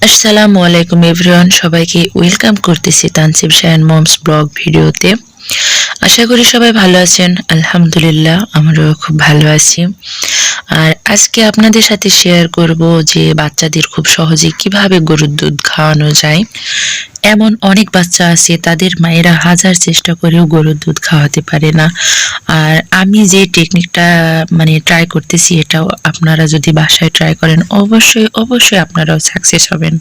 আসসালামু আলাইকুম এভরিওয়ান, সবাইকে ওয়েলকাম করতেছি তানসিব শাহান মমস ব্লগ ভিডিওতে। আশা করি সবাই ভালো আছেন। আলহামদুলিল্লাহ, আমরাও খুব ভালো আছি। আর আজকে আপনাদের সাথে শেয়ার করব যে বাচ্চাদের খুব সহজে কিভাবে গরুর দুধ খাওয়ানো যায়। এমন অনেক বাচ্চা আছে তাদের মায়েরা হাজার চেষ্টা করেও গরুর দুধ খাওয়াতে পারে না। আর আমি যে টেকনিকটা ট্রাই করতেছি, এটাও আপনারা যদি বাসায় ট্রাই করেন অবশ্যই অবশ্যই আপনারাও সাকসেস হবেন।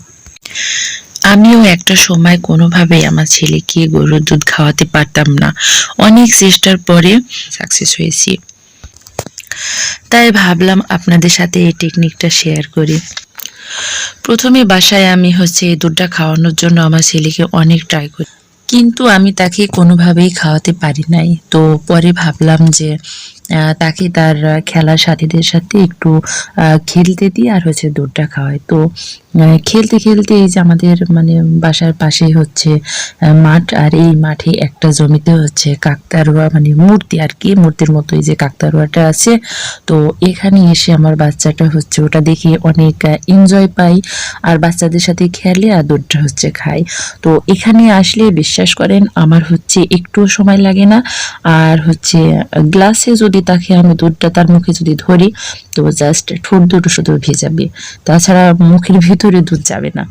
আমিও একটা সময় কোনোভাবেই আমার ছেলেকে গরুর দুধ খাওয়াতে পারতাম না। অনেক চেষ্টার পরে সাকসেস হয়েছি। তাই ভাবলাম আপনাদের সাথে এই টেকনিকটা শেয়ার করি। প্রথমে বাসায় আমি এই দুধটা খাওয়ানোর জন্য আমার ছেলেকে অনেক ট্রাই করি, কিন্তু আমি তাকে কোনোভাবেই খাওয়াতে পারি নাই। তো পরে ভাবলাম যে তাকে তার খেলার সাথীদের সাথে একটু খেলতে দিই আর দুধটা খাওয়াই। তো খেলতে খেলতে এই যে আমাদের বাসার পাশেই মাঠ, আর এই মাঠে একটা জমিতে কাকতারুয়া মূর্তি, আর কি মূর্তির মতো এই যে কাকতারুয়াটা আছে। তো এখানে এসে আমার বাচ্চাটা ওটা দেখে অনেক এনজয় পাই, আর বাচ্চাদের সাথে খেলে আর দুধটা খায়। তো এখানে আসলে বিশ্বাস করেন আমার একটু সময় লাগে না। আর গ্লাসে যদি তাকে আমি দুধটা তার মুখে যদি ধরি, তো জাস্ট ঠোঁট দুটো শুধু ভেজাবে, তাছাড়া মুখের ভিতরে দুধ যাবে না।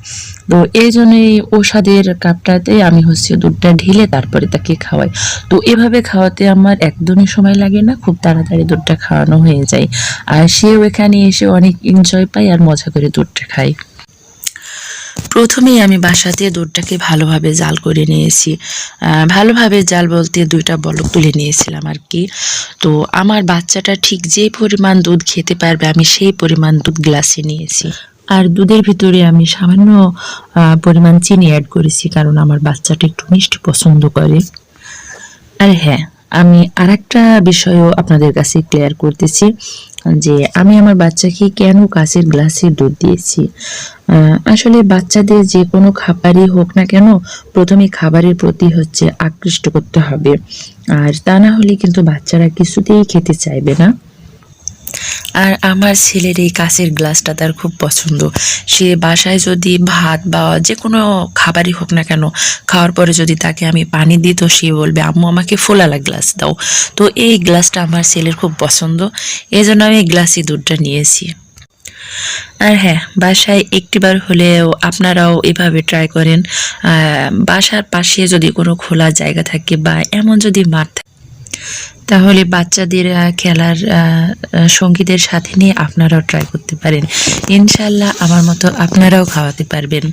তো এই জন্যই ওষাদের কাপটাতে আমি দুধটা ঢেলে তারপরে তাকে খাওয়াই। তো এভাবে খাওয়াতে আমার একদমই সময় লাগে না, খুব তাড়াতাড়ি দুধটা খাওয়ানো হয়ে যায়। আর সেও এখানে এসে অনেক এনজয় পায় আর মজা করে দুধটা খায়। প্রথমেই আমি বাসাতে দুধটাকে ভালোভাবে জাল করে নিয়েছি। ভালোভাবে জাল বলতে 2টা বলক তুলে নিয়েছিলাম আর কি। তো আমার বাচ্চাটা ঠিক যে পরিমাণ দুধ খেতে পারবে আমি সেই পরিমাণ দুধ গ্লাসে নিয়েছি। আর দুধের ভিতরে আমি সামান্য পরিমাণ চিনি অ্যাড করেছি, কারণ আমার বাচ্চাটা একটু মিষ্টি পছন্দ করে। আর হ্যাঁ, আমি আরেকটা বিষয়ও আপনাদের কাছে ক্লিয়ার করতেছি যে আমি আমার বাচ্চাকে কেন কাঁচের গ্লাসে দুধ দিয়েছি। আসলে বাচ্চাদের যে কোনো খাবারই হোক না কেন, প্রথমে খাবারের প্রতি আকৃষ্ট করতে হবে, আর তা না হলে কিন্তু বাচ্চারা কিছুতেই খেতে চাইবে না। আর আমার ছেলের এই কাঁচের গ্লাসটা তার খুব পছন্দ। সে বাসায় যদি ভাত বা যে কোনো খাবারই হোক না কেন, খাওয়ার পরে যদি তাকে আমি পানি দিই, তো সে বলবে আম্মু আমাকে ফোলালা গ্লাস দাও। তো এই গ্লাসটা আমার ছেলের খুব পছন্দ, এই জন্য আমি এই গ্লাসে দুধটা নিয়েছি। আর হ্যাঁ, বাসায় একটিবার হলেও আপনারাও এভাবে ট্রাই করেন। বাসার পাশে যদি কোনো খোলা জায়গা থাকে বা এমন যদি মাঠ থাকে, তাহলে বাচ্চাদের খেলার সঙ্গীদের সাথে নিয়ে আপনারাও ট্রাই করতে পারেন। ইনশাল্লাহ আমার মতো আপনারাও খাওয়াতে পারবেন।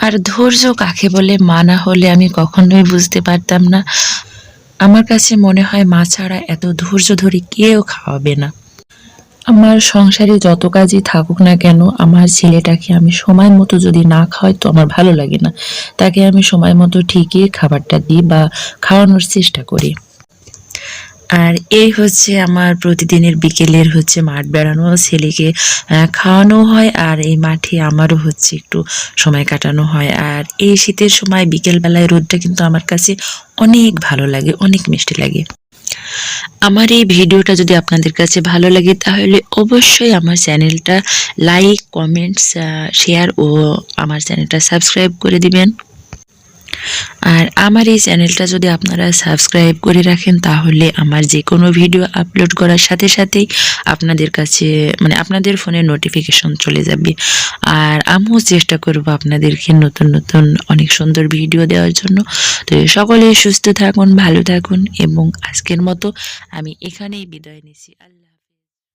আর ধৈর্য কাকে বলে, মা না হলে আমি কখনোই বুঝতে পারতাম না। আমার কাছে মনে হয় মা ছাড়া এত ধৈর্য ধরে কেউ খাওয়াবে না। আমার সংসারে যত কাজই থাকুক না কেন, আমার ছেলেটাকে আমি সময় মতো যদি না খাওয়াই তো আমার ভালো লাগে না। তাকে আমি সময় মতো ঠিকই খাবারটা দিই বা খাওয়ানোর চেষ্টা করি। আর এই আমার প্রতিদিনের বিকেলের মাঠ বেড়ানো, ছেলেকে খাওয়ানো হয়, আর এই মাঠে আমারও একটু সময় কাটানো হয়। আর এই শীতের সময় বিকেলবেলায় রোদটা কিন্তু আমার কাছে অনেক ভালো লাগে, অনেক মিষ্টি লাগে। আমার এই ভিডিওটা যদি আপনাদের কাছে ভালো লাগে তাহলে অবশ্যই আমার চ্যানেলটা লাইক, কমেন্টস, শেয়ার ও আমার চ্যানেলটা সাবস্ক্রাইব করে দিবেন। আর আমার এই চ্যানেলটা যদি আপনারা সাবস্ক্রাইব করে রাখেন, তাহলে আমার যে কোনো ভিডিও আপলোড করার সাথে সাথেই আপনাদের কাছে আপনাদের ফোনে নোটিফিকেশন চলে যাবে। আর আমিও চেষ্টা করব আপনাদেরকে নতুন নতুন অনেক সুন্দর ভিডিও দেওয়ার জন্য। তো সকলে সুস্থ থাকুন, ভালো থাকুন, এবং আজকের মতো আমি এখানেই বিদায় নিচ্ছি। আল্লাহ।